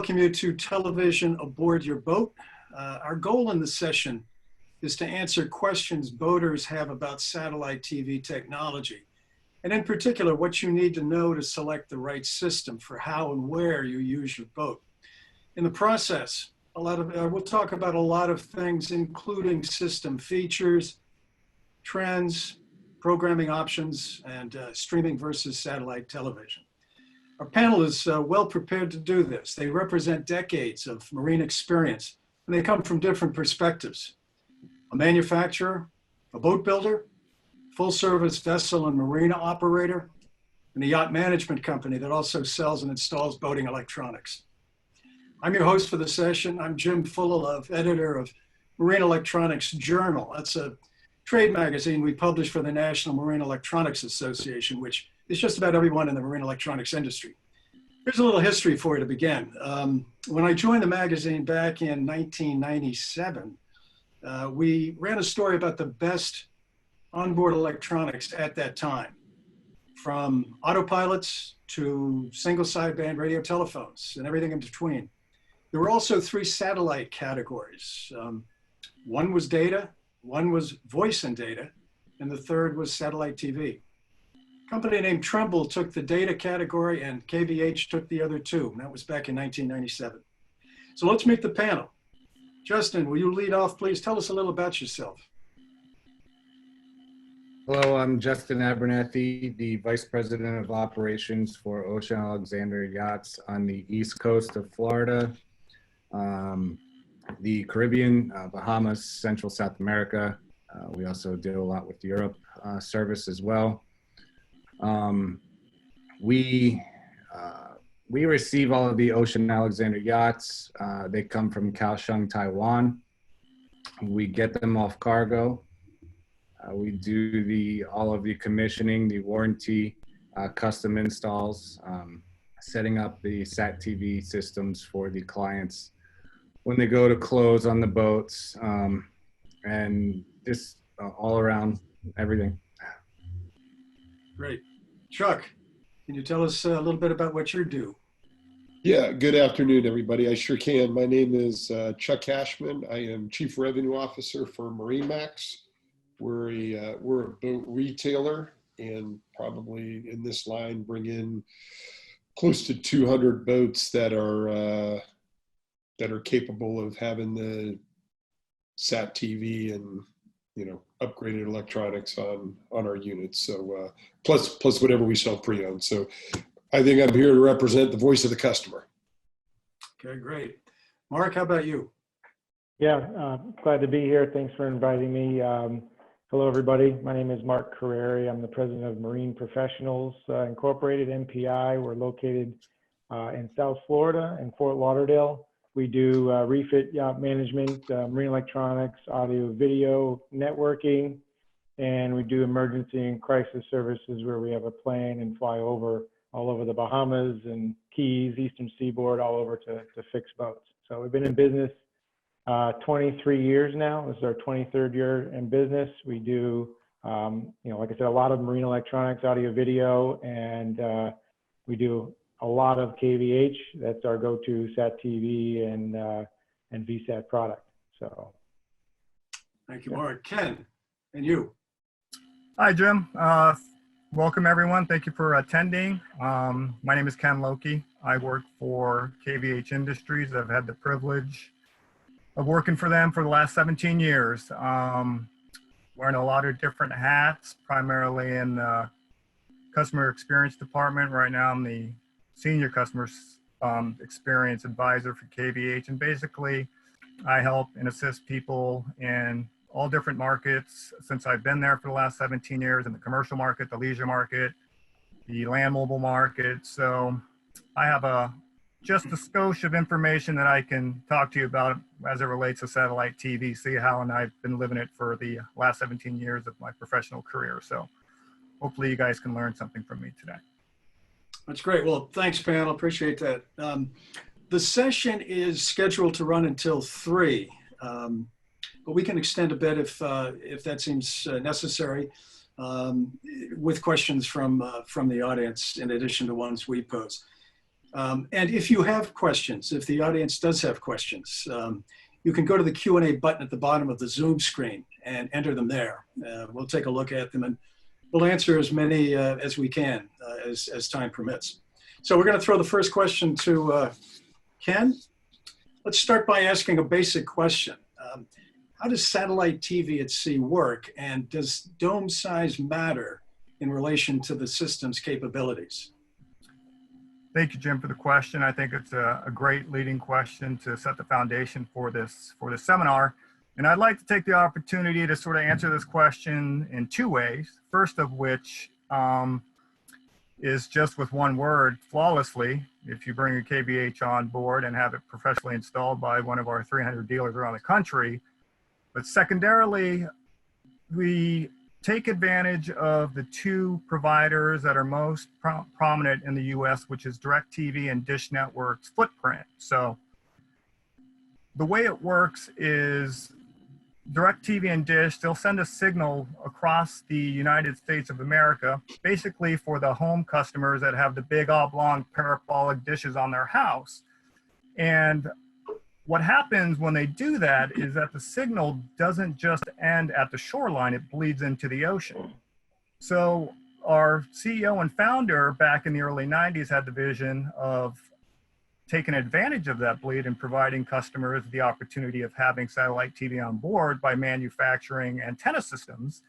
welcome you to Television Aboard Your Boat. Our goal in this session is to answer questions boaters have about satellite TV technology, and in particular, what you need to know to select the right system for how and where you use your boat. In the process, we'll talk about a lot of things, including system features, trends, programming options, and streaming versus satellite television. Our panel is well prepared to do this. They represent decades of marine experience, and they come from different perspectives. A manufacturer, a boat builder, full-service vessel and marina operator, and a yacht management company that also sells and installs boating electronics. I'm your host for the session. I'm Jim Fullalove, editor of Marine Electronics Journal. That's a trade magazine we publish for the National Marine Electronics Association, which is just about everyone in the marine electronics industry. Here's a little history for you to begin. When I joined the magazine back in 1997, we ran a story about the best onboard electronics at that time, from autopilots to single sideband radio telephones and everything in between. There were also 3 satellite categories. One was data, one was voice and data, and the third was satellite TV. A company named Trimble took the data category and KVH took the other 2. And that was back in 1997. So let's meet the panel. Justin, will you lead off, please? Tell us a little about yourself. Hello, I'm Justin Abernethy, the Vice President of Operations for Ocean Alexander Yachts on the East Coast of Florida, the Caribbean, Bahamas, Central South America. We also do a lot with Europe service as well. We receive all of the Ocean Alexander yachts. They come from Kaohsiung, Taiwan. We get them off cargo. We do all of the commissioning, the warranty, custom installs, setting up the SAT TV systems for the clients when they go to close on the boats, and just all around everything. Great. Chuck, can you tell us a little bit about what you do? Yeah, good afternoon, everybody. I sure can. My name is Chuck Cashman. I am Chief Revenue Officer for MarineMax. We're a boat retailer, and probably in this line bring in close to 200 boats that are capable of having the SAT TV and upgraded electronics on our units. So plus whatever we sell pre-owned. So I think I'm here to represent the voice of the customer. Okay, great. Mark, how about you? Yeah, glad to be here. Thanks for inviting me. Hello, everybody. My name is Mark Carreri. I'm the president of Marine Professionals Incorporated, MPI. We're located in South Florida in Fort Lauderdale. We do refit yacht management, marine electronics, audio, video, networking, and we do emergency and crisis services where we have a plane and fly all over the Bahamas and Keys, Eastern Seaboard, all over to fix boats. So we've been in business 23 years now. This is our 23rd year in business. We do, like I said, a lot of marine electronics, audio, video, and we do a lot of KVH. That's our go-to SAT TV and VSAT product. So, thank you, Mark. Ken, and you. Hi, Jim. Welcome, everyone. Thank you for attending. My name is Ken Loki. I work for KVH Industries. I've had the privilege of working for them for the last 17 years. Wearing a lot of different hats, primarily in the customer experience department. Right now, I'm the senior customer experience advisor for KVH. And basically, I help and assist people in all different markets since I've been there for the last 17 years, in the commercial market, the leisure market, the land mobile market. So I have just a skosh of information that I can talk to you about as it relates to satellite TV. See how, and I've been living it for the last 17 years of my professional career. So hopefully you guys can learn something from me today. That's great. Well, thanks, panel. Appreciate that. The session is scheduled to run until 3, but we can extend a bit if that seems necessary, with questions from the audience in addition to ones we pose. And if you have questions, if the audience does have questions, you can go to the Q&A button at the bottom of the Zoom screen and enter them there. We'll take a look at them and we'll answer as many as we can as time permits. So we're going to throw the first question to Ken. Let's start by asking a basic question. How does satellite TV at sea work, and does dome size matter in relation to the system's capabilities? Thank you, Jim, for the question. I think it's a great leading question to set the foundation for this seminar. And I'd like to take the opportunity to sort of answer this question in two ways. First of which is just with one word, flawlessly. If you bring a KVH on board and have it professionally installed by one of our 300 dealers around the country. But secondarily, we take advantage of the two providers that are most prominent in the US, which is DirecTV and Dish Network's footprint. So the way it works is DirecTV and Dish, they'll send a signal across the United States of America, basically for the home customers that have the big oblong parabolic dishes on their house. And what happens when they do that is that the signal doesn't just end at the shoreline, it bleeds into the ocean. So our CEO and founder back in the early 90s had the vision of taking advantage of that bleed and providing customers the opportunity of having satellite TV on board by manufacturing antenna systems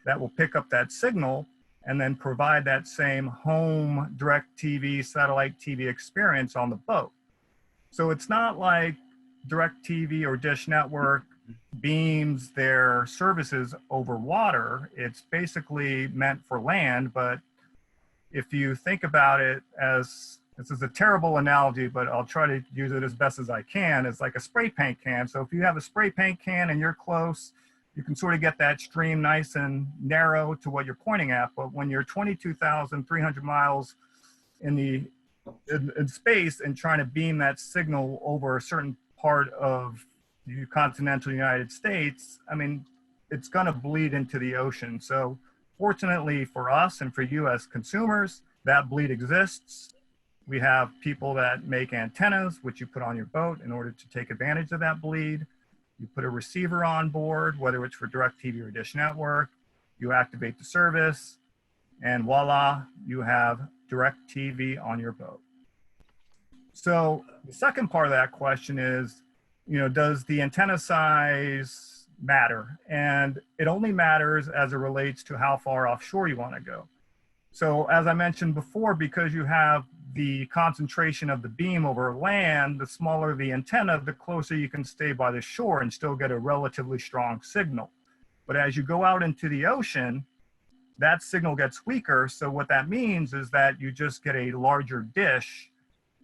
that will pick up that signal and then provide that same home DirecTV satellite TV experience on the boat. So it's not like DirecTV or Dish Network beams their services over water. It's basically meant for land, but if you think about it as, this is a terrible analogy, but I'll try to use it as best as I can. It's like a spray paint can. So if you have a spray paint can and you're close, you can sort of get that stream nice and narrow to what you're pointing at. But when you're 22,300 miles in space and trying to beam that signal over a certain part of the continental United States, I mean, it's going to bleed into the ocean. So fortunately for us and for you as consumers, that bleed exists. We have people that make antennas, which you put on your boat in order to take advantage of that bleed. You put a receiver on board, whether it's for DirecTV or Dish Network, you activate the service, and voila, you have DirecTV on your boat. So the second part of that question is, does the antenna size matter? And it only matters as it relates to how far offshore you want to go. So as I mentioned before, because you have the concentration of the beam over land, the smaller the antenna, the closer you can stay by the shore and still get a relatively strong signal. But as you go out into the ocean, that signal gets weaker. So what that means is that you just get a larger dish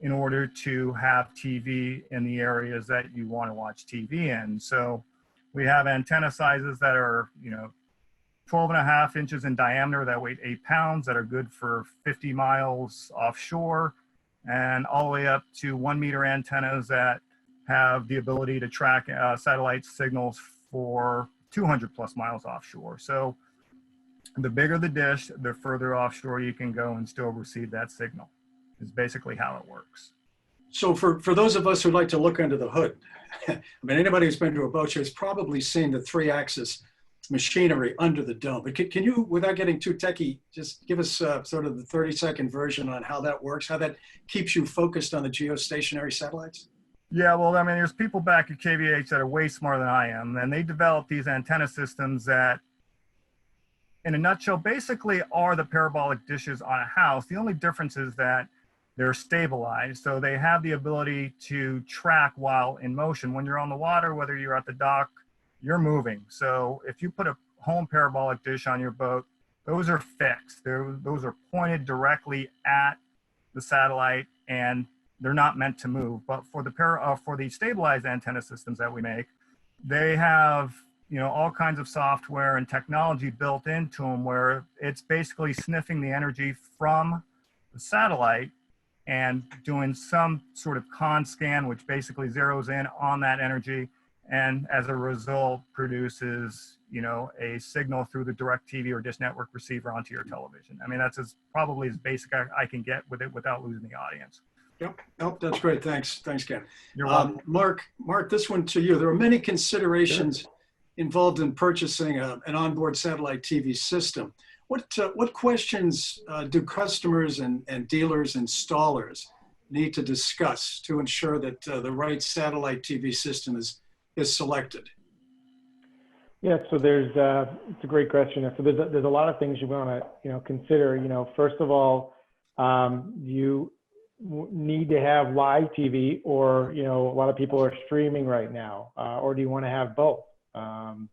in order to have TV in the areas that you want to watch TV in. So we have antenna sizes that are, 12.5 inches in diameter that weigh 8 pounds that are good for 50 miles offshore, and all the way up to 1 meter antennas that have the ability to track satellite signals for 200 plus miles offshore. So the bigger the dish, the further offshore you can go and still receive that signal, is basically how it works. So for those of us who'd like to look under the hood, I mean, anybody who's been to a boat show has probably seen the 3-axis machinery under the dome. But can you, without getting too techie, just give us sort of the 30-second version on how that works, how that keeps you focused on the geostationary satellites? Yeah, well, I mean, there's people back at KVH that are way smarter than I am, and they developed these antenna systems that, in a nutshell, basically are the parabolic dishes on a house. The only difference is that they're stabilized, so they have the ability to track while in motion. When you're on the water, whether you're at the dock, you're moving. So if you put a home parabolic dish on your boat, those are fixed. Those are pointed directly at the satellite, and they're not meant to move. But for the stabilized antenna systems that we make, they have all kinds of software and technology built into them where it's basically sniffing the energy from the satellite and doing some sort of con scan, which basically zeroes in on that energy, and as a result produces a signal through the DirecTV or Dish Network receiver onto your television. I mean, that's probably as basic I can get with it without losing the audience. Yep. Nope, that's great. Thanks. Thanks, Ken. You're welcome. Mark, this one to you. There are many considerations involved in purchasing an onboard satellite TV system. What questions do customers and dealers, installers need to discuss to ensure that the right satellite TV system is selected? Yeah, so it's a great question. So there's a lot of things you want to consider. First of all, you need to have live TV, or a lot of people are streaming right now, or do you want to have both? Do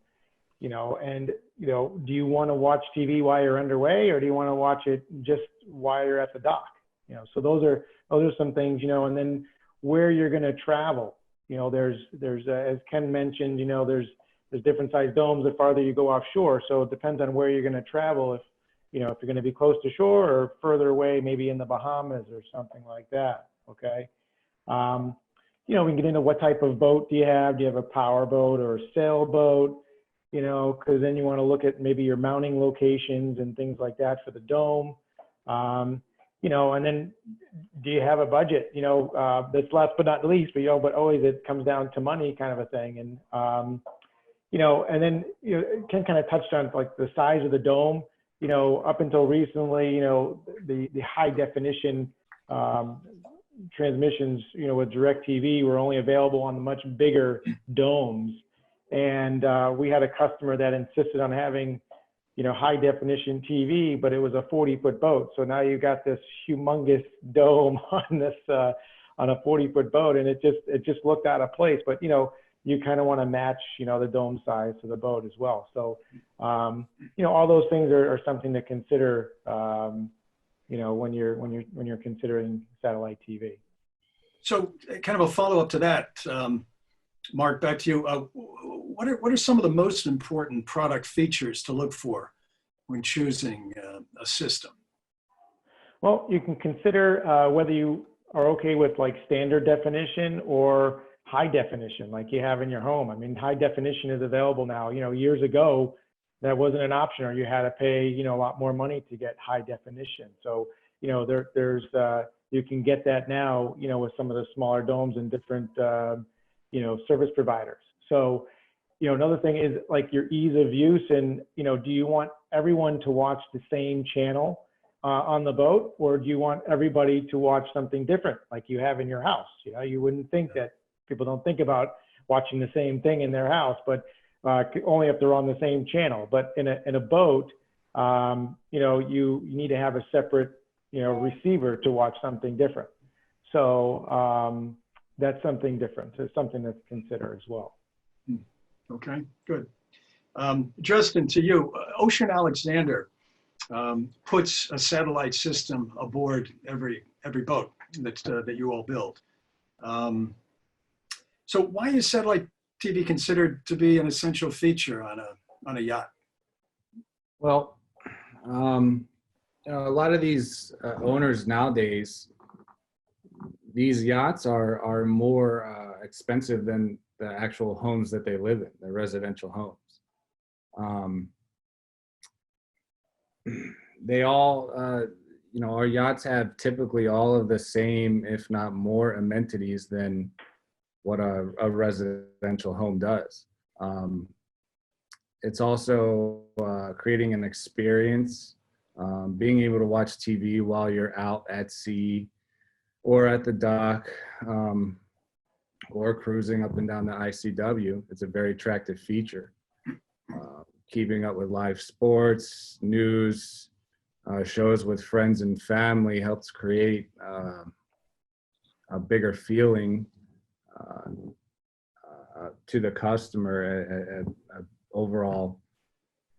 you want to watch TV while you're underway, or do you want to watch it just while you're at the dock? So those are some things. And then where you're going to travel. There's as Ken mentioned, there's different size domes the farther you go offshore. So it depends on where you're going to travel. If you're going to be close to shore or further away, maybe in the Bahamas or something like that. Okay. We can get into what type of boat do you have? Do you have a power boat or a sailboat? Because then you want to look at maybe your mounting locations and things like that for the dome. And then do you have a budget? That's last but not least, but always it comes down to money kind of a thing. And, and then, Ken kind of touched on like the size of the dome. Up until recently, the high definition transmissions, with DirecTV were only available on the much bigger domes. And we had a customer that insisted on having, high definition TV, but it was a 40-foot boat. So now you got this humongous dome on this, on a 40-foot boat, and it just looked out of place. But, you kind of want to match, the dome size to the boat as well. So, all those things are something to consider, when you're considering satellite TV. So kind of a follow-up to that, Mark, back to you. What are some of the most important product features to look for when choosing a system? Well, you can consider whether you are okay with like standard definition or high definition like you have in your home. I mean, high definition is available now. Years ago, that wasn't an option, or you had to pay, a lot more money to get high definition. So, there's you can get that now, with some of the smaller domes and different, service providers. So, another thing is like your ease of use, and, do you want everyone to watch the same channel on the boat, or do you want everybody to watch something different like you have in your house? You wouldn't think that people don't think about watching the same thing in their house, but only if they're on the same channel. But in a boat, you need to have a separate, receiver to watch something different. So that's something different. So it's something to consider as well. Okay, good. Justin, to you, Ocean Alexander puts a satellite system aboard every boat that you all build. So why is satellite TV considered to be an essential feature on a yacht? Well, a lot of these owners nowadays, these yachts are more expensive than the actual homes that they live in, the residential homes. They all, our yachts have typically all of the same, if not more, amenities than what a residential home does. It's also creating an experience, being able to watch TV while you're out at sea or at the dock, or cruising up and down the ICW. It's a very attractive feature. Keeping up with live sports, news, shows with friends and family helps create a bigger feeling to the customer, overall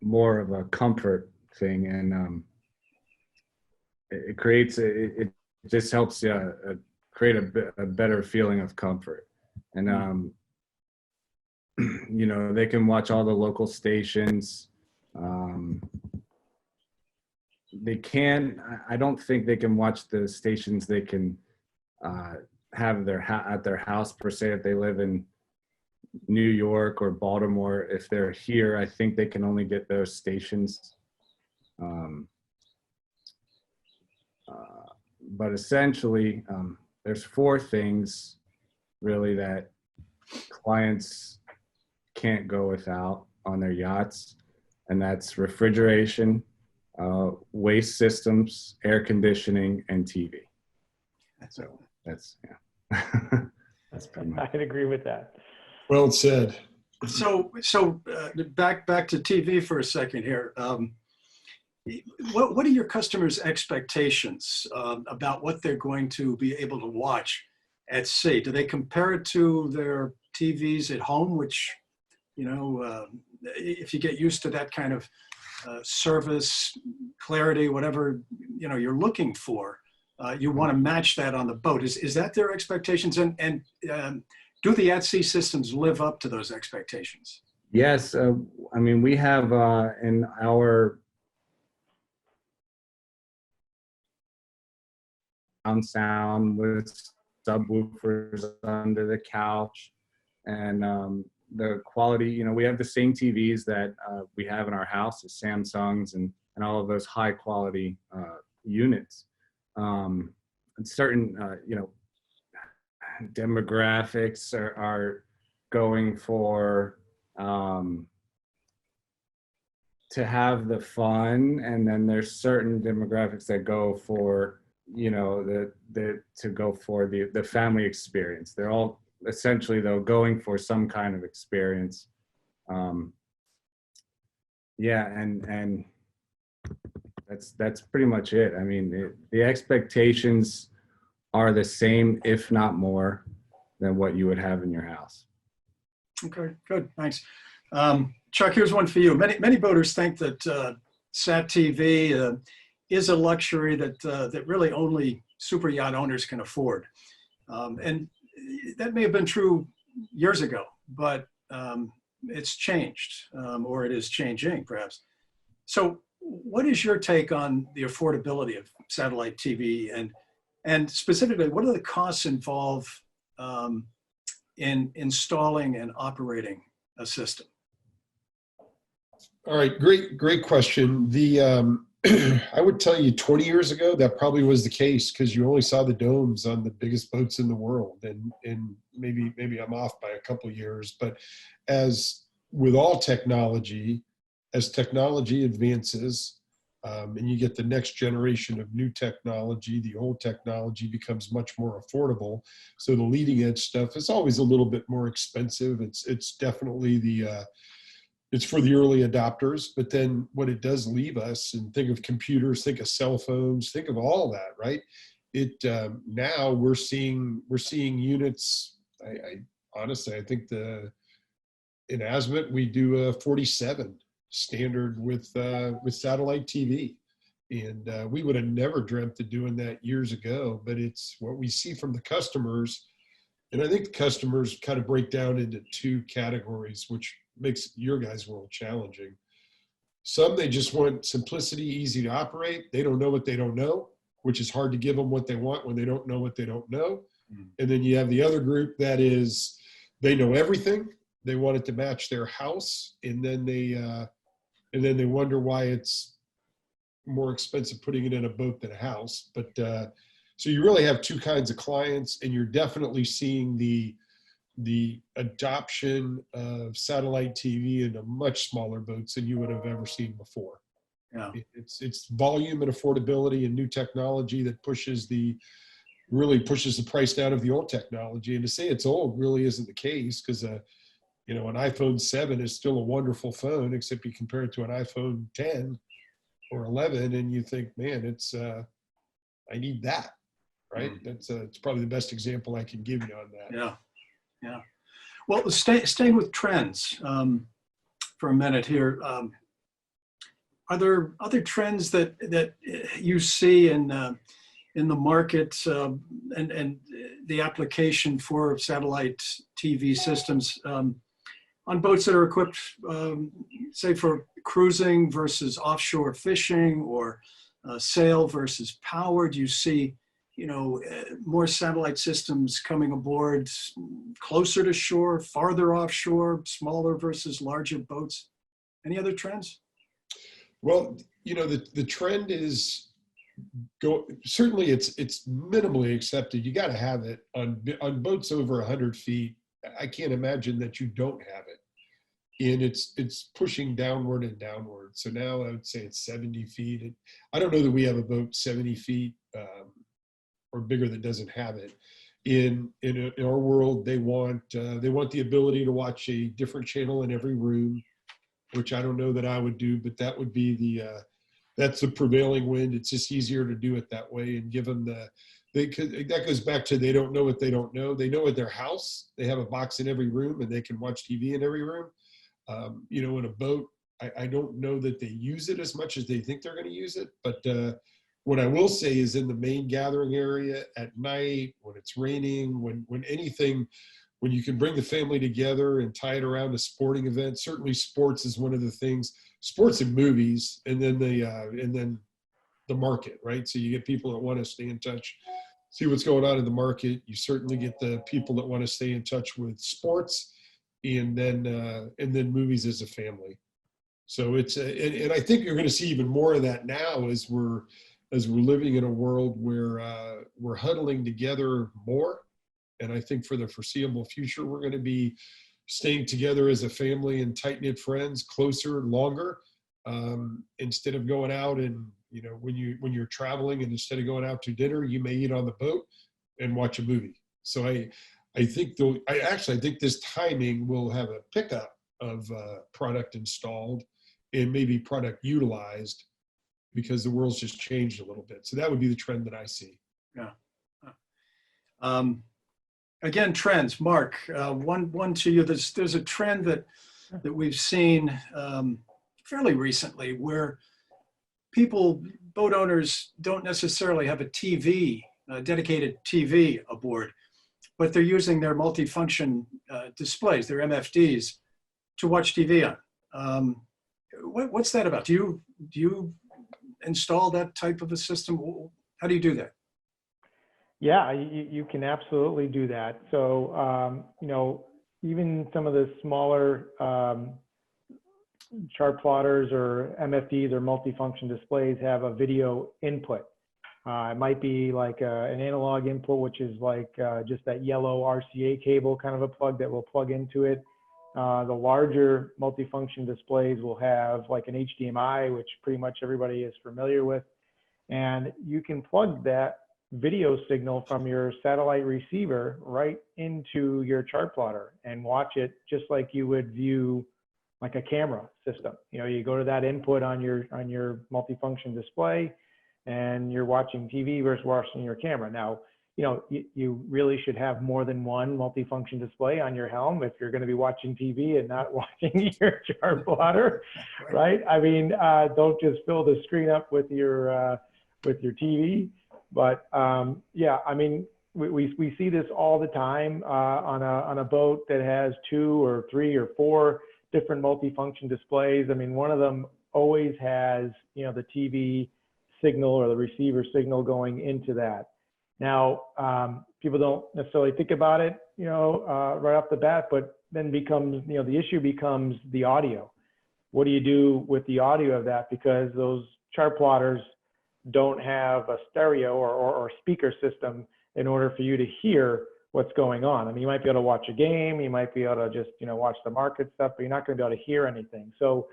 more of a comfort thing, and it just helps create a better feeling of comfort. And they can watch all the local stations. I don't think they can watch the stations they can have at their house per se. If they live in New York or Baltimore, if they're here, I think they can only get those stations. But essentially, there's four things really that clients can't go without on their yachts, and that's refrigeration, waste systems, air conditioning, and TV. So that's, yeah, that's pretty much. I can agree with that. Well said. So back to TV for a second here. What are your customers' expectations about what they're going to be able to watch at sea? Do they compare it to their TVs at home, which, you know, if you get used to that kind of service, clarity, whatever, you know, you're looking for, you want to match that on the boat. Is that their expectations? And do the at-sea systems live up to those expectations? Yes. I mean, we have in our sound with subwoofers under the couch, and the quality, you know, we have the same TVs that we have in our house, the Samsungs and all of those high quality units. And certain, you know, demographics are going for to have the fun, and then there's certain demographics that go for, you know, to go for the family experience. They're all essentially, though, going for some kind of experience. Yeah, and that's pretty much it. I mean, the expectations are the same, if not more, than what you would have in your house. Okay, good, thanks. Chuck, here's one for you. Many boaters think that Sat TV is a luxury that really only super yacht owners can afford. And that may have been true years ago, but it's changed, or it is changing perhaps. So what is your take on the affordability of satellite TV, and specifically, what are the costs involved in installing and operating a system? All right, great question. I would tell you 20 years ago, that probably was the case because you only saw the domes on the biggest boats in the world. And maybe I'm off by a couple of years, but as with all technology, as technology advances, and you get the next generation of new technology, the old technology becomes much more affordable. So the leading edge stuff is always a little bit more expensive. It's definitely it's for the early adopters, but then what it does leave us, and think of computers, think of cell phones, think of all that, right? Now we're seeing units. I honestly, I think in Azimuth we do a 47 standard with satellite TV, and we would have never dreamt of doing that years ago. But it's what we see from the customers, and I think the customers kind of break down into two categories, which makes your guys' world challenging. Some, they just want simplicity, easy to operate. They don't know what they don't know, which is hard to give them what they want when they don't know what they don't know. And then you have the other group that is, they know everything. They want it to match their house, and then they wonder why it's more expensive putting it in a boat than a house. But so you really have two kinds of clients, and you're definitely seeing the adoption of satellite TV into much smaller boats than you would have ever seen before. Yeah, It's volume and affordability and new technology that really pushes the price down of the old technology. And to say it's old really isn't the case, because you know, an iPhone 7 is still a wonderful phone, except you compare it to an iPhone 10 or 11, and you think, man, I need that, right? It's probably the best example I can give you on that. yeah. Yeah. Well, staying with trends for a minute here, are there other trends that you see in the market and the application for satellite TV systems on boats that are equipped, say, for cruising versus offshore fishing, or sail versus power? Do you see, you know, more satellite systems coming aboard closer to shore, farther offshore, smaller versus larger boats? Any other trends? Well, you know, the trend is certainly it's minimally accepted. You got to have it on boats over 100 feet. I can't imagine that you don't have it. And it's pushing downward and downward. So now I would say it's 70 feet. I don't know that we have a boat 70 feet or bigger that doesn't have it. In our world, they want the ability to watch a different channel in every room, which I don't know that I would do, but that would be that's the prevailing wind. It's just easier to do it that way and give them that goes back to they don't know what they don't know. They know at their house, they have a box in every room and they can watch TV in every room. In a boat, I don't know that they use it as much as they think they're going to use it. But what I will say is in the main gathering area at night, when it's raining, when you can bring the family together and tie it around a sporting event, certainly sports is one of the things, sports and movies, and then the market, right? So you get people that want to stay in touch, see what's going on in the market. You certainly get the people that want to stay in touch with sports, and then movies as a family. So it's and I think you're going to see even more of that now as we're living in a world where we're huddling together more. And I think for the foreseeable future, we're going to be staying together as a family and tight-knit friends, closer, longer, instead of going out and, when you're traveling and instead of going out to dinner, you may eat on the boat and watch a movie. So I think this timing will have a pickup of product installed and maybe product utilized because the world's just changed a little bit. So that would be the trend that I see. Yeah. Again, trends. Mark, one to you. There's a trend that we've seen fairly recently where boat owners don't necessarily have a TV, dedicated TV aboard, but they're using their multifunction displays, their MFDs, to watch TV on. What's that about? Do you install that type of a system? How do you do that? Yeah, you can absolutely do that. So, even some of the smaller chart plotters or MFDs or multifunction displays have a video input. It might be like an analog input, which is like just that yellow RCA cable kind of a plug that will plug into it. The larger multifunction displays will have like an HDMI, which pretty much everybody is familiar with. And you can plug that video signal from your satellite receiver right into your chart plotter and watch it just like you would view like a camera system. You go to that input on your multifunction display and you're watching TV versus watching your camera. Now, you really should have more than one multifunction display on your helm if you're going to be watching TV and not watching your chart plotter, right? I mean, don't just fill the screen up with your TV. But yeah, I mean, we see this all the time on a boat that has 2 or 3 or 4 different multifunction displays. I mean, one of them always has, the TV signal or the receiver signal going into that. Now, people don't necessarily think about it, right off the bat, but then becomes, the issue becomes the audio. What do you do with the audio of that? Because those chart plotters don't have a stereo or speaker system in order for you to hear what's going on. I mean, you might be able to watch a game, you might be able to just, watch the market stuff, but you're not going to be able to hear anything. So,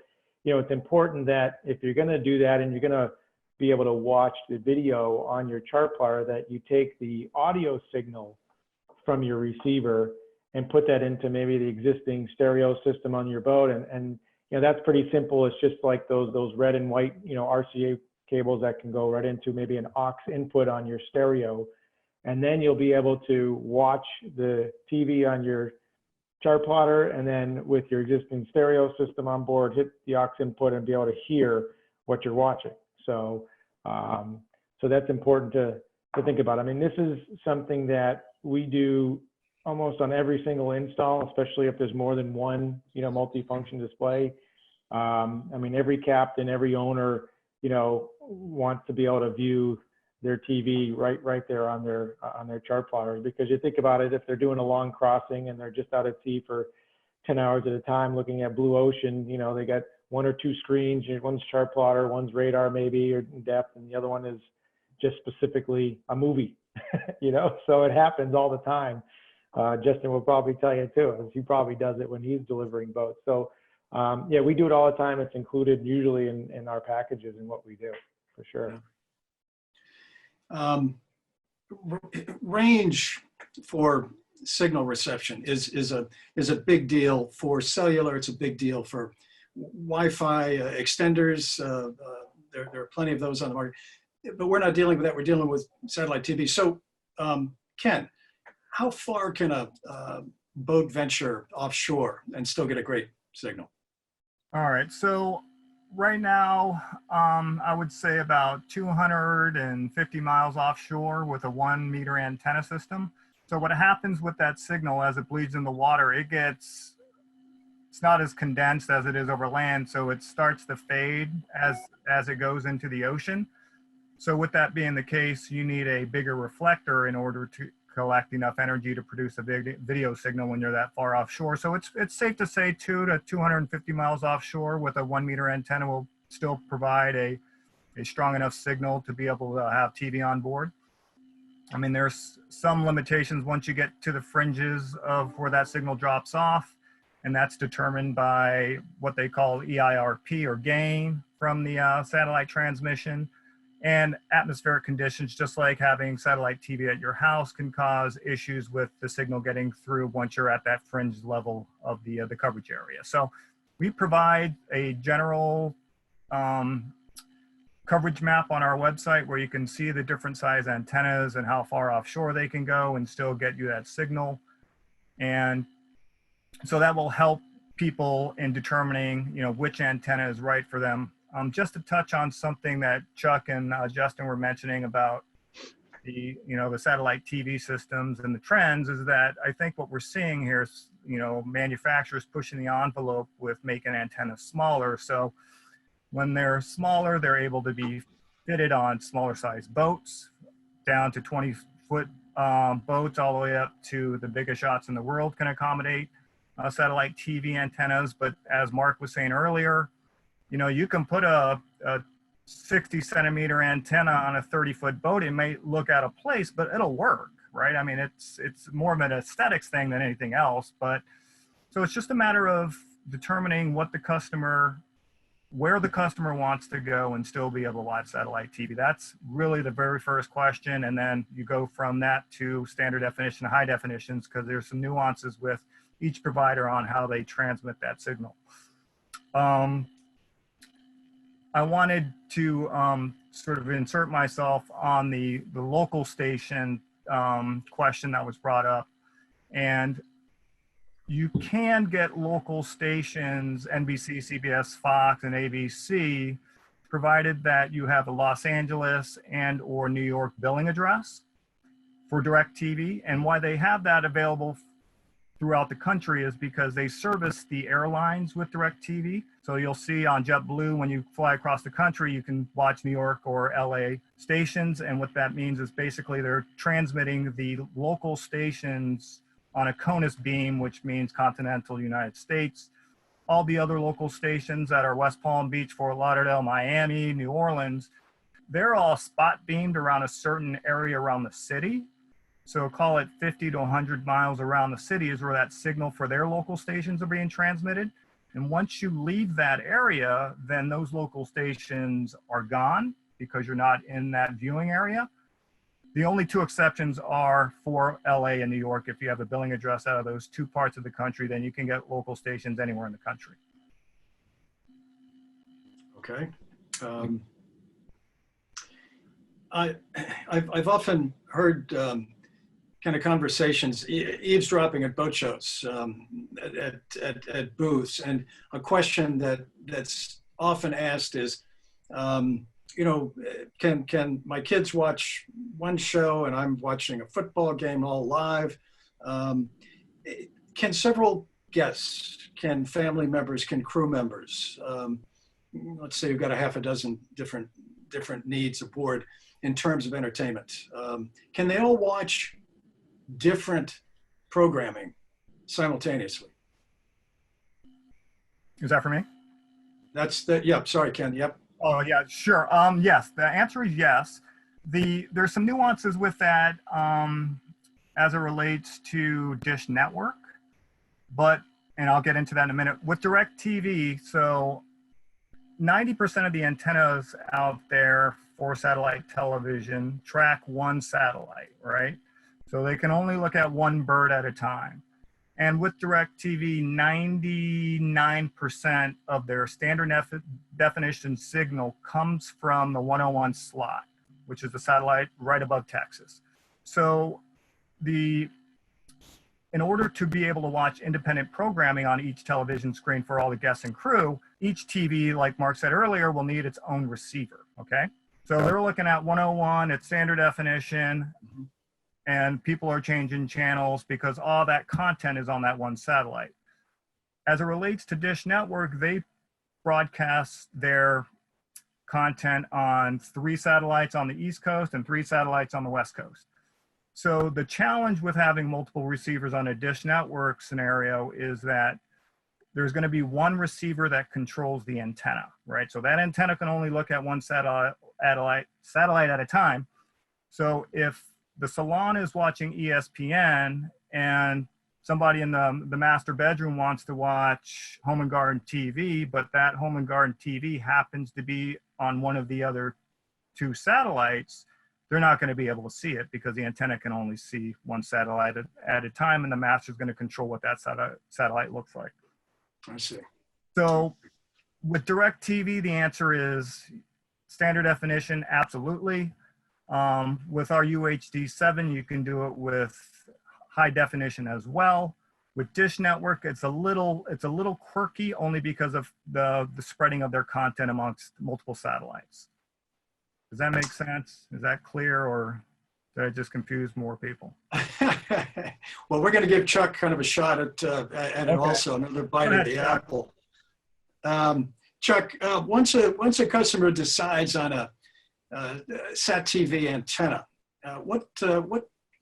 it's important that if you're going to do that and you're going to be able to watch the video on your chart plotter, that you take the audio signal from your receiver and put that into maybe the existing stereo system on your boat. And that's pretty simple. It's just like those red and white, RCA cables that can go right into maybe an aux input on your stereo. And then you'll be able to watch the TV on your chart plotter, and then with your existing stereo system on board, hit the aux input and be able to hear what you're watching. So, so that's important to think about. I mean, this is something that we do almost on every single install, especially if there's more than one, multifunction display. I mean, every captain, every owner, wants to be able to view their TV right there on their chart plotters, because you think about it, if they're doing a long crossing and they're just out at sea for 10 hours at a time looking at blue ocean, they got 1 or 2 screens, one's chart plotter, one's radar maybe or depth, and the other one is just specifically a movie, so it happens all the time. Justin will probably tell you too, as he probably does it when he's delivering boats. So yeah, we do it all the time. It's included usually in our packages and what we do, for sure. Yeah. Range for signal reception is a big deal for cellular. It's a big deal for Wi-Fi extenders. There are plenty of those on the market, but we're not dealing with that. We're dealing with satellite TV. So, Ken, how far can a boat venture offshore and still get a great signal? All right, so right now, I would say about 250 miles offshore with a 1 meter antenna system. So what happens with that signal as it bleeds in the water, it's not as condensed as it is over land, so it starts to fade as it goes into the ocean. So with that being the case, you need a bigger reflector in order to collect enough energy to produce a big video signal when you're that far offshore. So it's safe to say 200 to 250 miles offshore with a 1 meter antenna will still provide a strong enough signal to be able to have TV on board. I mean, there's some limitations once you get to the fringes of where that signal drops off, and that's determined by what they call EIRP or gain from the satellite transmission. And atmospheric conditions, just like having satellite TV at your house, can cause issues with the signal getting through once you're at that fringe level of the coverage area. So we provide a general coverage map on our website where you can see the different size antennas and how far offshore they can go and still get you that signal. And so that will help people in determining, which antenna is right for them. Just to touch on something that Chuck and Justin were mentioning about the satellite TV systems and the trends, is that I think what we're seeing here is, manufacturers pushing the envelope with making antennas smaller. So when they're smaller, they're able to be fitted on smaller size boats, down to 20-foot boats, all the way up to the biggest yachts in the world can accommodate satellite TV antennas. But as Mark was saying earlier, you can put a 60 centimeter antenna on a 30-foot boat. It may look out of place, but it'll work, right? I mean, it's more of an aesthetics thing than anything else. But so it's just a matter of determining where the customer wants to go and still be able to watch satellite TV. That's really the very first question. And then you go from that to standard definition, high definitions, because there's some nuances with each provider on how they transmit that signal. I wanted to sort of insert myself on the local station question that was brought up. And you can get local stations, NBC, CBS, Fox, and ABC, provided that you have a Los Angeles and or New York billing address for DirecTV. And why they have that available throughout the country is because they service the airlines with DirecTV. So you'll see on JetBlue, when you fly across the country, you can watch New York or LA stations. And what that means is basically they're transmitting the local stations on a CONUS beam, which means continental United States. All the other local stations that are West Palm Beach, Fort Lauderdale, Miami, New Orleans, they're all spot beamed around a certain area around the city. So call it 50 to 100 miles around the city is where that signal for their local stations are being transmitted. And once you leave that area, then those local stations are gone because you're not in that viewing area. The only two exceptions are for LA and New York. If you have a billing address out of those two parts of the country, then you can get local stations anywhere in the country. Okay. I've often heard kind of conversations, eavesdropping at boat shows, at booths, and a question that's often asked is, can my kids watch one show and I'm watching a football game all live? Can several guests, can family members, can crew members, let's say you've got a half a dozen different needs aboard in terms of entertainment, can they all watch different programming simultaneously? Is that for me? That's the, yep, sorry, Ken, yep. Oh yeah, sure. Yes, the answer is yes. there's some nuances with that as it relates to Dish Network, and I'll get into that in a minute. With DirecTV, so 90% of the antennas out there for satellite television track one satellite, right? So they can only look at one bird at a time. And with DirecTV, 99% of their standard definition signal comes from the 101 slot, which is the satellite right above Texas. So in order to be able to watch independent programming on each television screen for all the guests and crew, each TV, like Mark said earlier, will need its own receiver, okay? So they're looking at 101, it's standard definition, and people are changing channels because all that content is on that one satellite. As it relates to Dish Network, they broadcast their content on 3 satellites on the East Coast and 3 satellites on the West Coast. So the challenge with having multiple receivers on a Dish Network scenario is that there's going to be one receiver that controls the antenna, right? So that antenna can only look at one satellite at a time. So if the salon is watching ESPN and somebody in the master bedroom wants to watch Home and Garden TV, but that Home and Garden TV happens to be on one of the other 2 satellites, they're not going to be able to see it because the antenna can only see one satellite at a time, and the master is going to control what that satellite looks like. I see. So with DirecTV, the answer is standard definition, absolutely. With our UHD7, you can do it with high definition as well. With Dish Network, it's a little quirky only because of the spreading of their content amongst multiple satellites. Does that make sense? Is that clear, or did I just confuse more people? Well, we're going to give Chuck kind of a shot at it also, another bite of the apple. Chuck, once a customer decides on a Sat TV antenna, what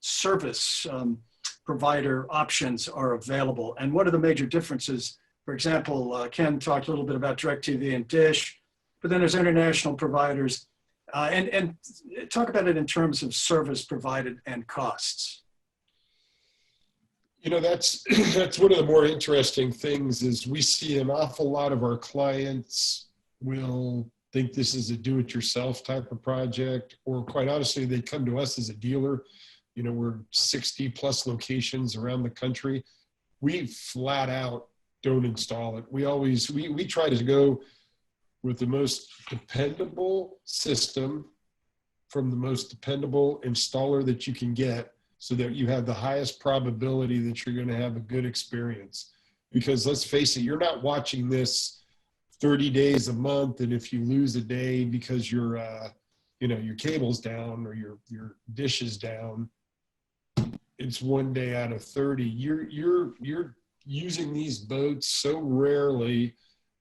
service provider options are available, and what are the major differences? For example, Ken talked a little bit about DirecTV and Dish, but then there's international providers. And talk about it in terms of service provided and costs. You know, that's one of the more interesting things is we see an awful lot of our clients will think this is a do-it-yourself type of project, or quite honestly, they come to us as a dealer. You know, we're 60 plus locations around the country. We flat out don't install it. We try to go with the most dependable system from the most dependable installer that you can get, so that you have the highest probability that you're going to have a good experience. Because let's face it, you're not watching this 30 days a month, and if you lose a day because your cable's down or your dish is down, it's 1 day out of 30. You're using these boats so rarely,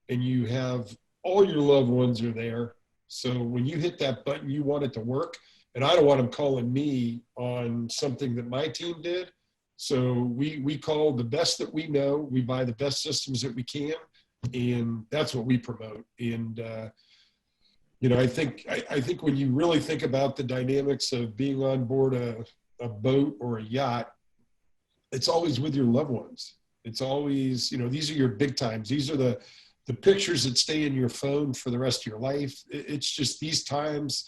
and you have all your loved ones are there. So when you hit that button, you want it to work. And I don't want them calling me on something that my team did. So we call the best that we know. We buy the best systems that we can, and that's what we promote. And I think when you really think about the dynamics of being on board a boat or a yacht, it's always with your loved ones. It's always, these are your big times. These are the pictures that stay in your phone for the rest of your life. It's just these times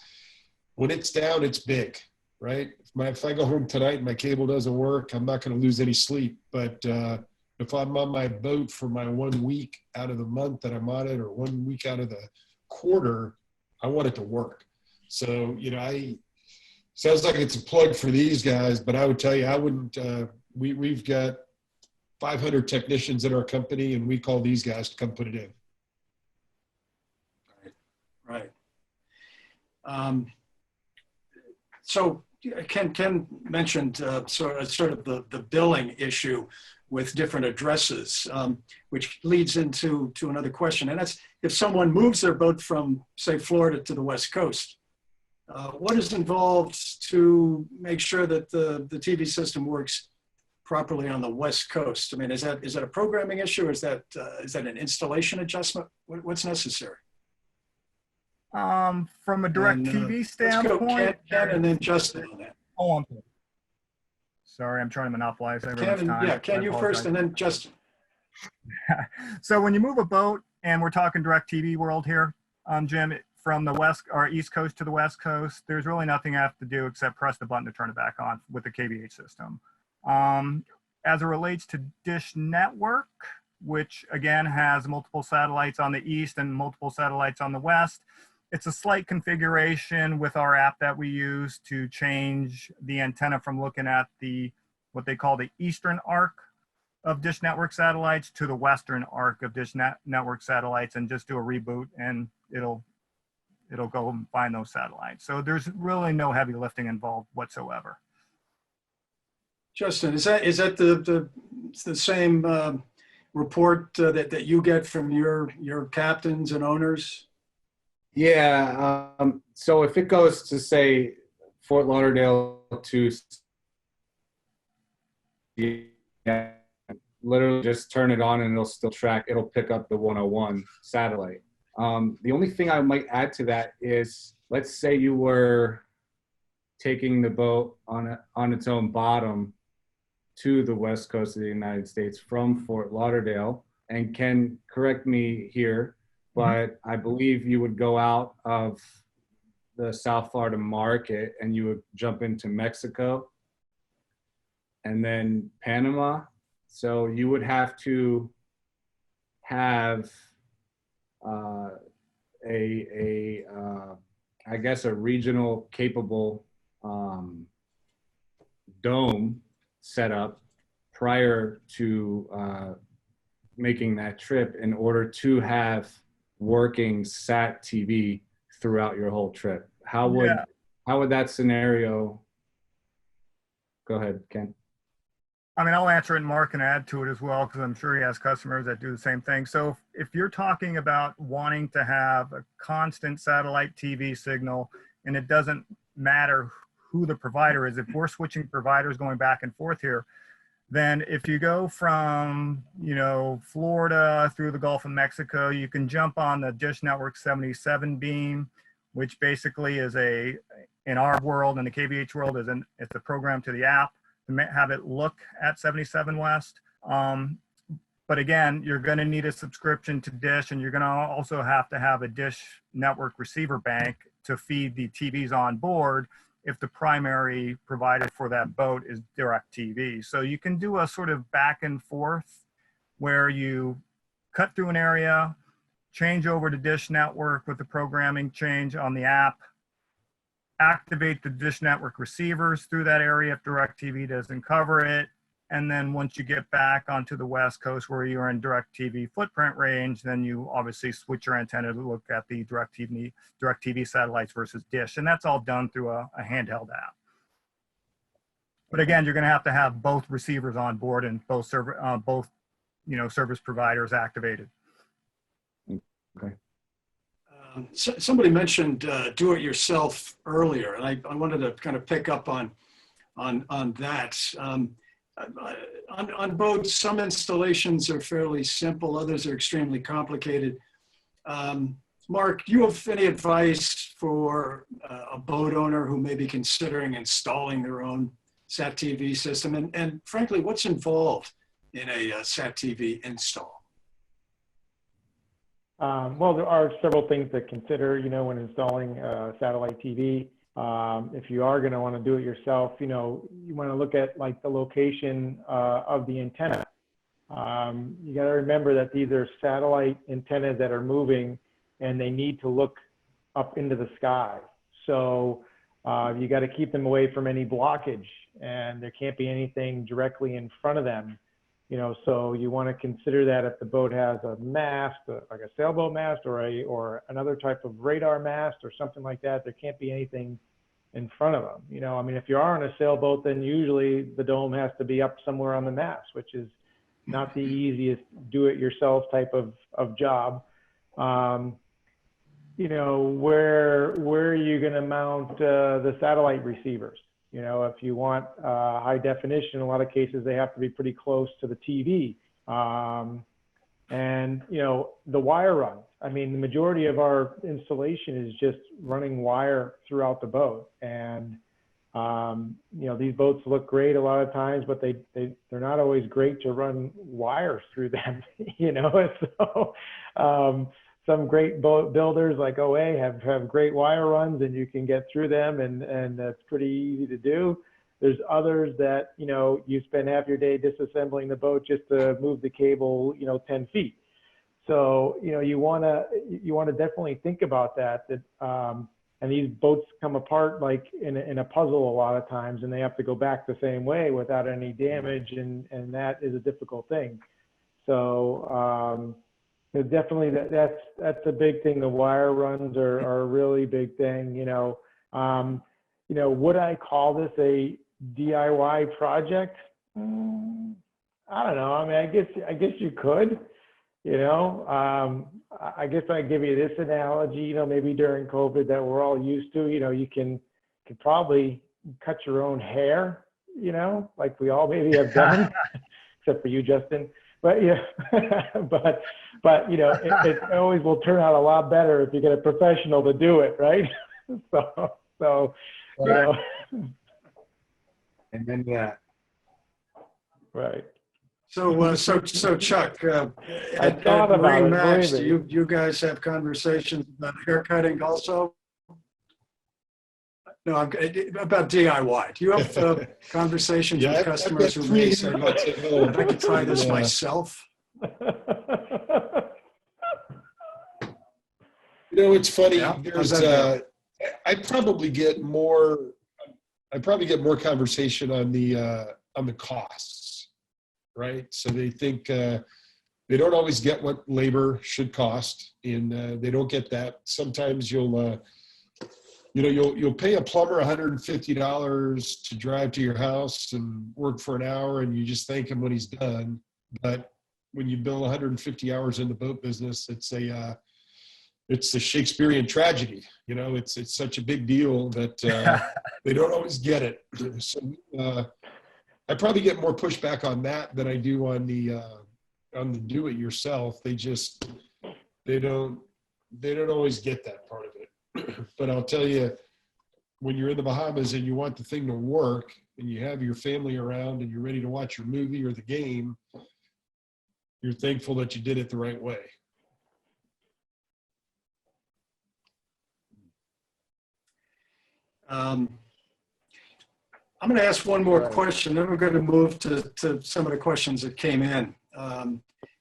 when it's down, it's big, right? If I go home tonight and my cable doesn't work, I'm not going to lose any sleep. But if I'm on my boat for my 1 week out of the month that I'm on it, or 1 week out of the quarter, I want it to work. So, sounds like it's a plug for these guys, but I would tell you, I wouldn't, we've got 500 technicians in our company, and we call these guys to come put it in. Right. So Ken mentioned sort of the billing issue with different addresses, which leads into another question. And that's, if someone moves their boat from, say, Florida to the West Coast, what is involved to make sure that the TV system works properly on the West Coast? I mean, is that a programming issue? Or is that an installation adjustment? What's necessary? From a direct And TV let's go standpoint, Ken and then Justin on that. oh, I'm sorry, I'm trying to monopolize everyone's Ken, time. yeah, Ken, I you first apologize. and then Justin. So when you move a boat, and we're talking direct TV world here, Jim, from the west or east coast to the west coast, there's really nothing I have to do except press the button to turn it back on with the KVH system. As it relates to Dish Network, which again has multiple satellites on the east and multiple satellites on the west, it's a slight configuration with our app that we use to change the antenna from looking at what they call the eastern arc of Dish Network satellites to the western arc of Dish Network satellites, and just do a reboot and it'll go and find those satellites. So there's really no heavy lifting involved whatsoever. Justin, is that the same report that you get from your captains and owners? Yeah. So if it goes to say Fort Lauderdale to, yeah, literally just turn it on and it'll still track. It'll pick up the 101 satellite. The only thing I might add to that is, let's say you were taking the boat on its own bottom to the west coast of the United States from Fort Lauderdale, and Ken, correct me here, but I believe you would go out of the South Florida market and you would jump into Mexico and then Panama. So you would have to have I guess a regional capable dome set up prior to making that trip in order to have working sat TV throughout your whole trip. How would that scenario go ahead, Ken? I mean, I'll answer it, and Mark can add to it as well, because I'm sure he has customers that do the same thing. So if you're talking about wanting to have a constant satellite TV signal, and it doesn't matter who the provider is, if we're switching providers going back and forth here, then if you go from, Florida through the Gulf of Mexico, you can jump on the Dish Network 77 beam, which basically is in our world, in the KVH world, it's a program to the app to have it look at 77 West. But again, you're going to need a subscription to Dish, and you're going to also have to have a Dish Network receiver bank to feed the TVs on board if the primary provider for that boat is DirecTV. So you can do a sort of back and forth where you cut through an area, change over to Dish Network with the programming change on the app, activate the Dish Network receivers through that area if DirecTV doesn't cover it. And then once you get back onto the West Coast where you're in DirecTV footprint range, then you obviously switch your antenna to look at the DirecTV satellites versus Dish. And that's all done through a handheld app. But again, you're going to have both receivers on board and both service providers activated. Okay. Somebody mentioned do-it-yourself earlier, and I wanted to kind of pick up on that. On boats, some installations are fairly simple, others are extremely complicated. Mark, do you have any advice for a boat owner who may be considering installing their own SAT TV system? And frankly, what's involved in a SAT TV install? Well, there are several things to consider, when installing satellite TV. If you are going to want to do it yourself, you want to look at like the location of the antenna. You got to remember that these are satellite antennas that are moving, and they need to look up into the sky. So you got to keep them away from any blockage, and there can't be anything directly in front of them. So you want to consider that if the boat has a mast, like a sailboat mast or another type of radar mast or something like that, there can't be anything in front of them. I mean, if you are on a sailboat, then usually the dome has to be up somewhere on the mast, which is not the easiest do-it-yourself type of job. Where are you going to mount the satellite receivers? If you want high definition, in a lot of cases, they have to be pretty close to the TV. And, the wire run. I mean, the majority of our installation is just running wire throughout the boat. And, these boats look great a lot of times, but they're not always great to run wires through them, So, some great boat builders like OA have great wire runs and you can get through them and that's pretty easy to do. There's others that, you spend half your day disassembling the boat just to move the cable, 10 feet. So, you want to definitely think about that, and these boats come apart like in a puzzle a lot of times, and they have to go back the same way without any damage. And that is a difficult thing. So, definitely that's a big thing. The wire runs are a really big thing, would I call this a DIY project? I don't know. I mean, I guess you could, I guess I give you this analogy, maybe during COVID that we're all used to, you can probably cut your own hair, like we all maybe have done, except for you, Justin. But yeah, but it always will turn out a lot better if you get a professional to do it, right? So And then yeah. Right. So Chuck, I thought about Marine it, Max, believe me. do you guys have conversations about haircutting also? No, about DIY. Do you have conversations with customers who may say, look, I could try this myself? It's funny. Yeah? There's I probably get more conversation on the costs, right? So they think they don't always get what labor should cost, and they don't get that. Sometimes you'll pay a plumber $150 to drive to your house and work for an hour, and you just thank him when he's done. But when you bill 150 hours in the boat business, it's a Shakespearean tragedy. It's such a big deal that they don't always get it. So I probably get more pushback on that than I do on the do-it-yourself. They don't always get that part of it. But I'll tell you, when you're in the Bahamas and you want the thing to work and you have your family around and you're ready to watch your movie or the game, you're thankful that you did it the right way. I'm going to ask one more question, then we're going to move to some of the questions that came in.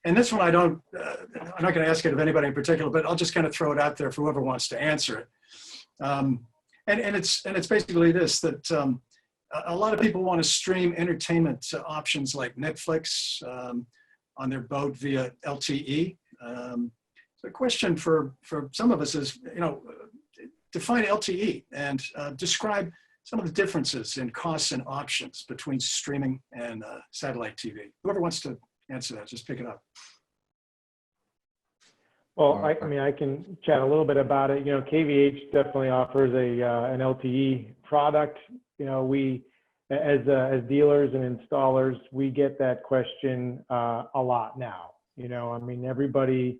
And this one I'm not going to ask it of anybody in particular, but I'll just kind of throw it out there for whoever wants to answer it. And it's basically this, that a lot of people want to stream entertainment options like Netflix on their boat via LTE. So the question for some of us is, define LTE and describe some of the differences in costs and options between streaming and satellite TV. Whoever wants to answer that, just pick it up. Well, I mean, I can chat a little bit about it. KVH definitely offers an LTE product. We, as dealers and installers, we get that question a lot now. I mean, everybody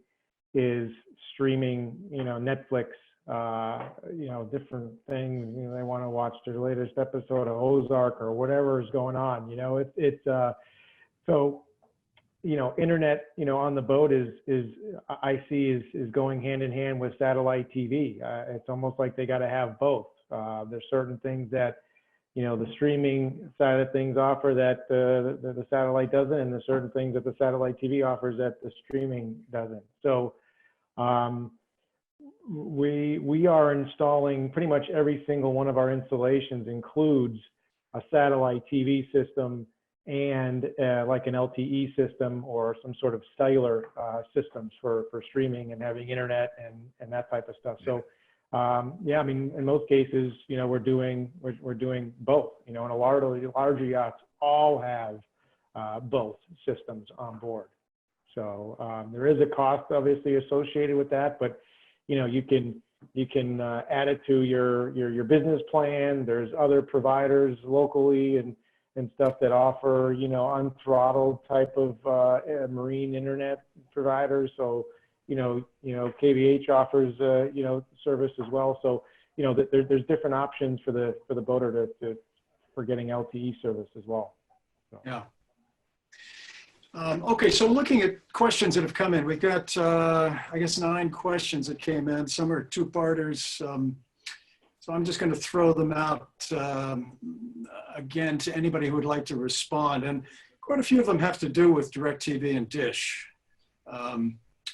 is streaming, Netflix, different things. They want to watch their latest episode of Ozark or whatever is going on. So. Internet, on the boat is I see is going hand in hand with satellite TV. It's almost like they got to have both. There's certain things that, the streaming side of things offer that the satellite doesn't, and there's certain things that the satellite TV offers that the streaming doesn't. So we are installing pretty much every single one of our installations includes a satellite TV system and like an LTE system or some sort of cellular systems for streaming and having internet and that type of stuff. So yeah, I mean, in most cases, we're doing both. And a larger yachts all have both systems on board. So there is a cost obviously associated with that, but you can add it to your business plan. There's other providers locally and and stuff that offer, unthrottled type of marine internet providers. So, KVH offers, service as well. So, there's different options for the boater for getting LTE service as well. So. Yeah. Okay, so looking at questions that have come in, we've got, I guess, 9 questions that came in. Some are two-parters. So I'm just going to throw them out again to anybody who would like to respond. And quite a few of them have to do with DirecTV and Dish.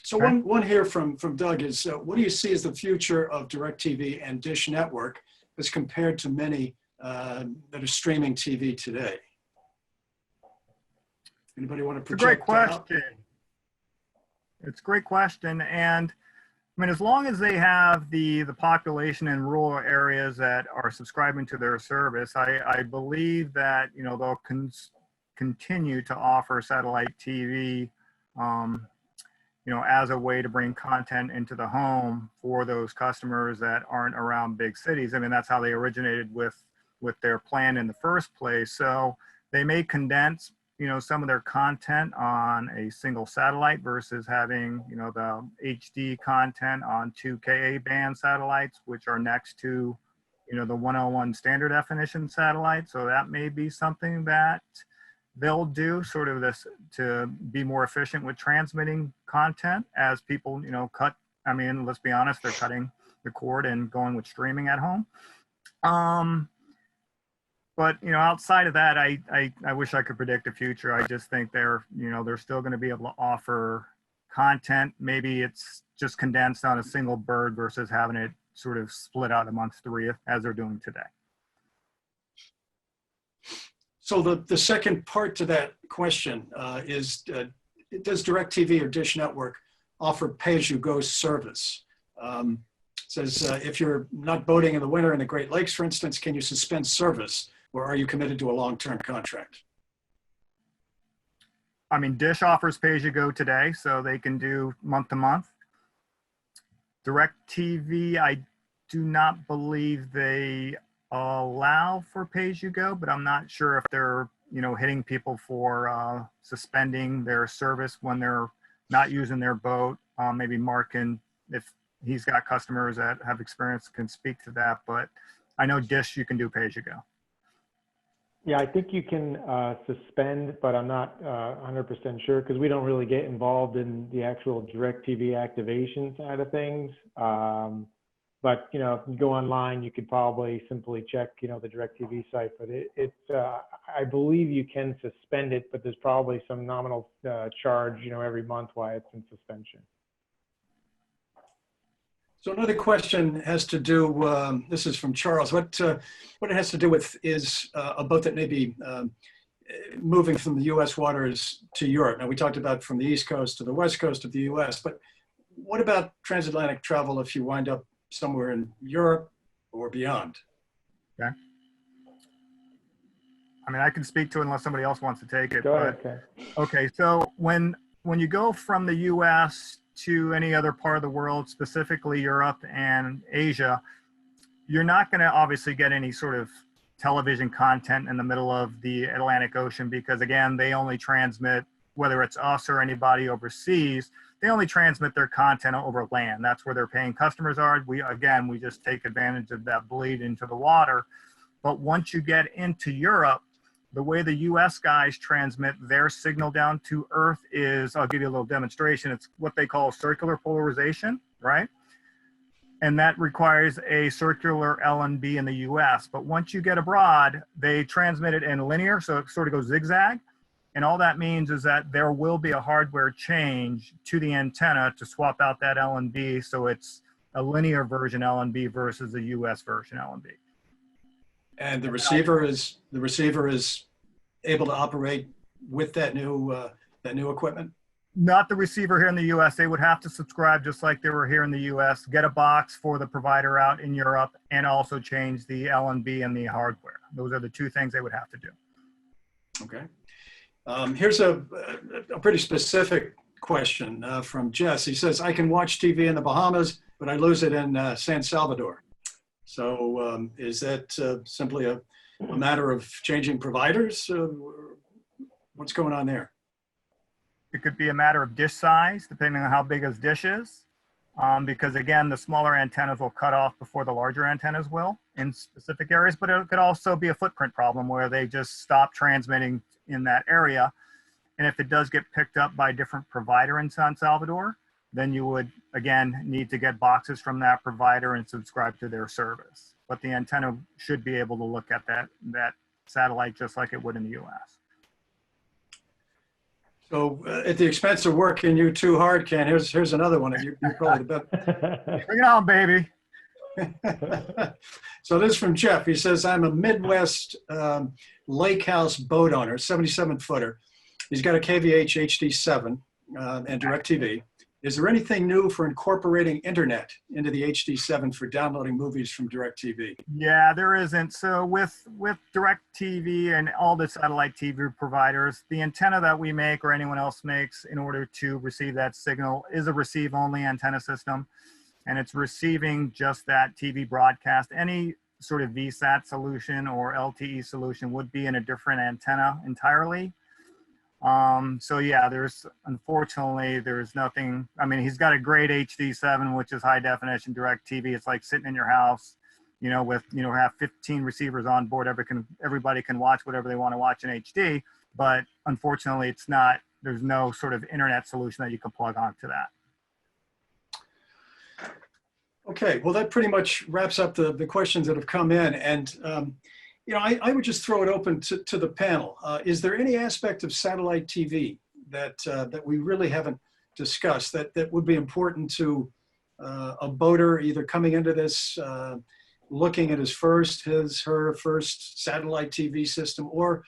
So one here from Doug is, what do you see as the future of DirecTV and Dish Network as compared to many that are streaming TV today? Anybody want to project? It's a great question. It's a great question. And I mean, as long as they have the population in rural areas that are subscribing to their service, I believe that, they'll continue to offer satellite TV, as a way to bring content into the home for those customers that aren't around big cities. I mean, that's how they originated with their plan in the first place. So they may condense some of their content on a single satellite versus having, the HD content on 2 Ka band satellites, which are next to, the 101 standard definition satellite. So that may be something that they'll do sort of this to be more efficient with transmitting content as people, cut. I mean, let's be honest, they're cutting the cord and going with streaming at home. But, outside of that, I wish I could predict the future. I just think they're still going to be able to offer content. Maybe it's just condensed on a single bird versus having it sort of split out amongst 3 as they're doing today. So the second part to that question is, does DirecTV or Dish Network offer pay-as-you-go service? It says, if you're not boating in the winter in the Great Lakes, for instance, can you suspend service? Or are you committed to a long-term contract? I mean, Dish offers pay-as-you-go today, so they can do month-to-month. DirecTV, I do not believe they allow for pay-as-you-go, but I'm not sure if they're, hitting people for suspending their service when they're not using their boat. Maybe Mark can, if he's got customers that have experience, can speak to that. But I know Dish, you can do pay-as-you-go. Yeah, I think you can suspend, but I'm not 100% sure because we don't really get involved in the actual DirecTV activation side of things. But, if you go online, you could probably simply check, the DirecTV site. But I believe you can suspend it, but there's probably some nominal charge, every month while it's in suspension. So another question has to do, this is from Charles, what it has to do with is a boat that may be moving from the US waters to Europe. Now we talked about from the East Coast to the West Coast of the US, but what about transatlantic travel if you wind up somewhere in Europe or beyond? Okay. I mean, I can speak to it unless somebody else wants to take it. Go ahead. Okay, so when you go from the US to any other part of the world, specifically Europe and Asia, you're not going to obviously get any sort of television content in the middle of the Atlantic Ocean because, again, they only transmit, whether it's us or anybody overseas, they only transmit their content over land. That's where their paying customers are. We just take advantage of that bleed into the water. But once you get into Europe, the way the US guys transmit their signal down to Earth is, I'll give you a little demonstration. It's what they call circular polarization, right? And that requires a circular LNB in the US. But once you get abroad, they transmit it in linear, so it sort of goes zigzag. And all that means is that there will be a hardware change to the antenna to swap out that LNB, so it's a linear version LNB versus a US version LNB. And the receiver is able to operate with that new equipment? Not the receiver here in the US. They would have to subscribe just like they were here in the US, get a box for the provider out in Europe, and also change the LNB and the hardware. Those are the 2 things they would have to do. Okay. Here's a pretty specific question from Jess. He says, I can watch TV in the Bahamas, but I lose it in San Salvador. So is that simply a matter of changing providers? What's going on there? It could be a matter of dish size, depending on how big his dish is. Because again, the smaller antennas will cut off before the larger antennas will in specific areas, but it could also be a footprint problem where they just stop transmitting in that area. And if it does get picked up by a different provider in San Salvador, then you would, again, need to get boxes from that provider and subscribe to their service. But the antenna should be able to look at that satellite just like it would in the US. So at the expense of working you too hard, Ken, here's another one. You're probably the best. Bring it on, baby. So this is from Jeff. He says, I'm a Midwest lake house boat owner, 77-footer. He's got a KVH HD7 and DirecTV. Is there anything new for incorporating internet into the HD7 for downloading movies from DirecTV? Yeah, there isn't. So with DirecTV and all the satellite TV providers, the antenna that we make or anyone else makes in order to receive that signal is a receive-only antenna system. And it's receiving just that TV broadcast. Any sort of VSAT solution or LTE solution would be in a different antenna entirely. So yeah, unfortunately, there's nothing. I mean, he's got a great HD7, which is high definition DirecTV. It's like sitting in your house, with, have 15 receivers on board. Everybody can watch whatever they want to watch in HD, but unfortunately there's no sort of internet solution that you can plug onto that. Okay, well, that pretty much wraps up the questions that have come in. And, I would just throw it open to the panel. Is there any aspect of satellite TV that we really haven't discussed that would be important to a boater either coming into this, looking at her first satellite TV system, or,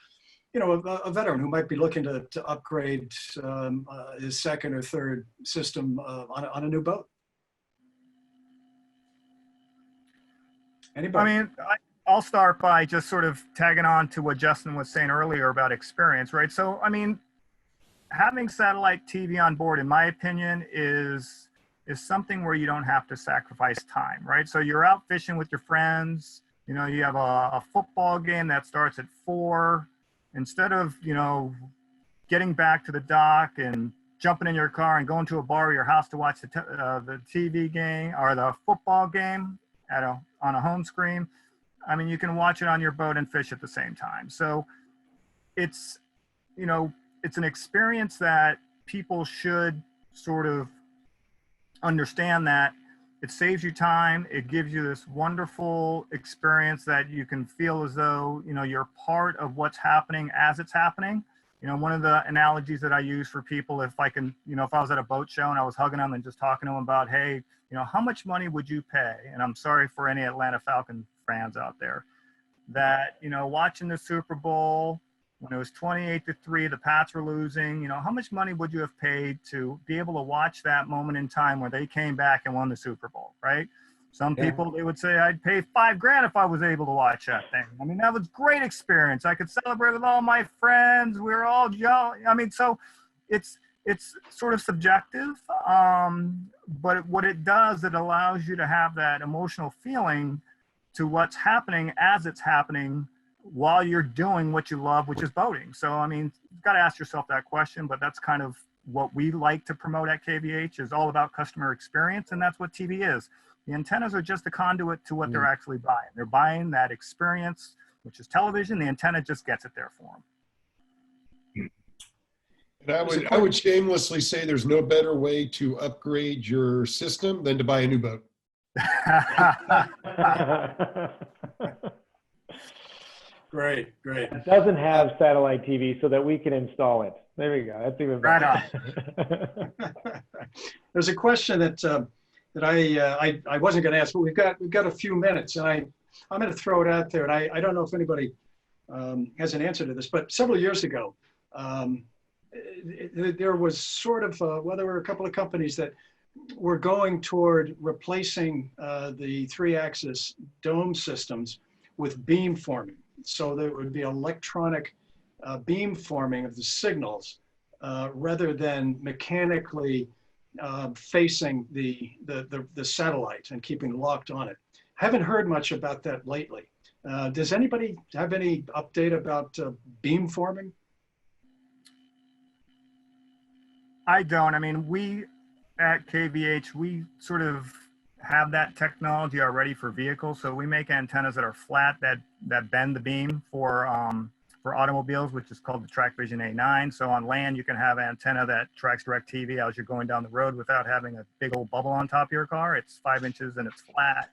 a veteran who might be looking to upgrade his second or third system on a new boat? Anybody? I mean, I'll start by just sort of tagging on to what Justin was saying earlier about experience, right? So, I mean, having satellite TV on board, in my opinion, is something where you don't have to sacrifice time, right? So you're out fishing with your friends, you have a football game that starts at 4. Instead of, getting back to the dock and jumping in your car and going to a bar or your house to watch the TV game or the football game on a home screen, I mean, you can watch it on your boat and fish at the same time. So it's an experience that people should sort of understand, that it saves you time. It gives you this wonderful experience that you can feel as though, you're part of what's happening as it's happening. One of the analogies that I use for people, if I was at a boat show and I was hugging them and just talking to them about, hey, how much money would you pay? And I'm sorry for any Atlanta Falcon fans out there that, watching the Super Bowl when it was 28-3, the Pats were losing, how much money would you have paid to be able to watch that moment in time where they came back and won the Super Bowl, right? Some people, they would say, I'd pay $5,000 if I was able to watch that thing. I mean, that was great experience. I could celebrate with all my friends. We were all jolly. I mean, so it's sort of subjective, but what it does, it allows you to have that emotional feeling to what's happening as it's happening while you're doing what you love, which is boating. So, I mean, you've got to ask yourself that question, but that's kind of what we like to promote at KVH, is all about customer experience, and that's what TV is. The antennas are just a conduit to what they're actually buying. They're buying that experience, which is television. The antenna just gets it there for them. And I would shamelessly say there's no better way to upgrade your system than to buy a new boat. Great. It doesn't have satellite TV so that we can install it. There we go. That's even better. Right on. There's a question that I wasn't going to ask, but we've got a few minutes, and I'm going to throw it out there. And I don't know if anybody has an answer to this, but several years ago, there was sort of there were a couple of companies that were going toward replacing the 3-axis dome systems with beam forming. So there would be electronic beam forming of the signals rather than mechanically facing the satellite and keeping locked on it. Haven't heard much about that lately. Does anybody have any update about beam forming? I don't. I mean, we at KVH, we sort of have that technology already for vehicles. So we make antennas that are flat that bend the beam for automobiles, which is called the TrackVision A9. So on land, you can have an antenna that tracks DirecTV as you're going down the road without having a big old bubble on top of your car. It's 5 inches and it's flat.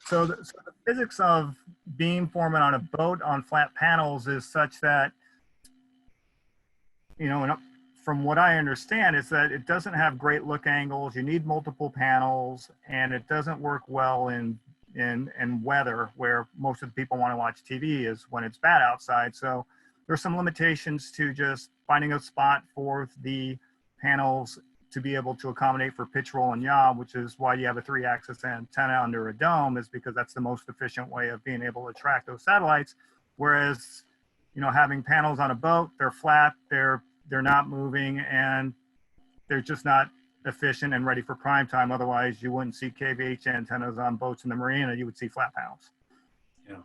So the physics of beam forming on a boat on flat panels is such that, you know, and from what I understand, is that it doesn't have great look angles. You need multiple panels, and it doesn't work well in weather where most of the people want to watch TV is when it's bad outside. So there's some limitations to just finding a spot for the panels to be able to accommodate for pitch, roll, and yaw, which is why you have a 3-axis antenna under a dome, is because that's the most efficient way of being able to track those satellites. Whereas, you know, having panels on a boat, they're flat, they're not moving, and they're just not efficient and ready for prime time. Otherwise, you wouldn't see KVH antennas on boats in the marina. You would see flat panels. Yeah,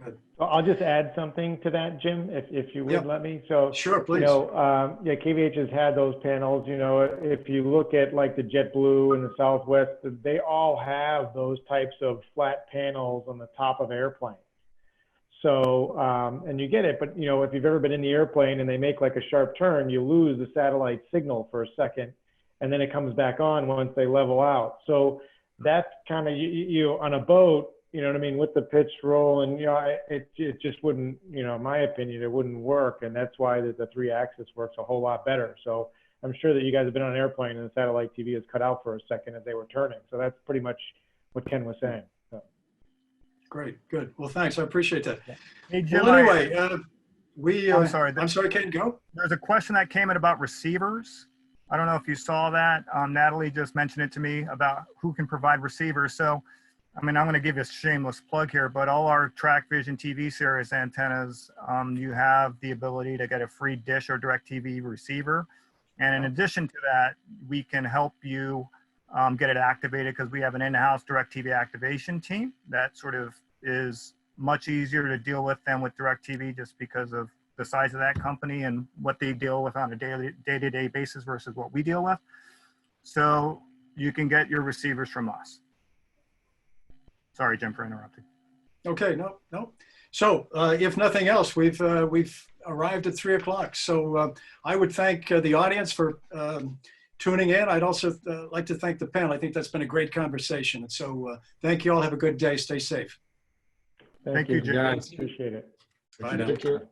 good. So I'll just add something to that, Jim, if you would let me. So sure, please. You know, yeah, KVH has had those panels. You know, if you look at like the JetBlue and the Southwest, they all have those types of flat panels on the top of airplanes. So, and you get it, but you know, if you've ever been in the airplane and they make like a sharp turn, you lose the satellite signal for a second, and then it comes back on once they level out. So that's kind of, you on a boat, you know what I mean, with the pitch roll, and you know, it just wouldn't, you know, in my opinion, it wouldn't work, and that's why the 3-axis works a whole lot better. So I'm sure that you guys have been on an airplane and the satellite TV is cut out for a second as they were turning. So that's pretty much what Ken was saying. So. Great, good. Well, thanks. I appreciate that. Hey, Jim, well, anyway, I'm sorry, Ken, go. There's a question that came in about receivers. I don't know if you saw that. Natalie just mentioned it to me about who can provide receivers. So, I mean, I'm going to give you a shameless plug here, but all our TrackVision TV series antennas, you have the ability to get a free dish or DirecTV receiver. And in addition to that, we can help you get it activated because we have an in-house DirecTV activation team that sort of is much easier to deal with than with DirecTV, just because of the size of that company and what they deal with on a day-to-day basis versus what we deal with. So you can get your receivers from us. Sorry, Jim, for interrupting. Okay, no. So if nothing else, we've arrived at 3 o'clock. So I would thank the audience for tuning in. I'd also like to thank the panel. I think that's been a great conversation. And so thank you all. Have a good day. Stay safe. Thank you, Jim. Appreciate it. Bye now. Take care.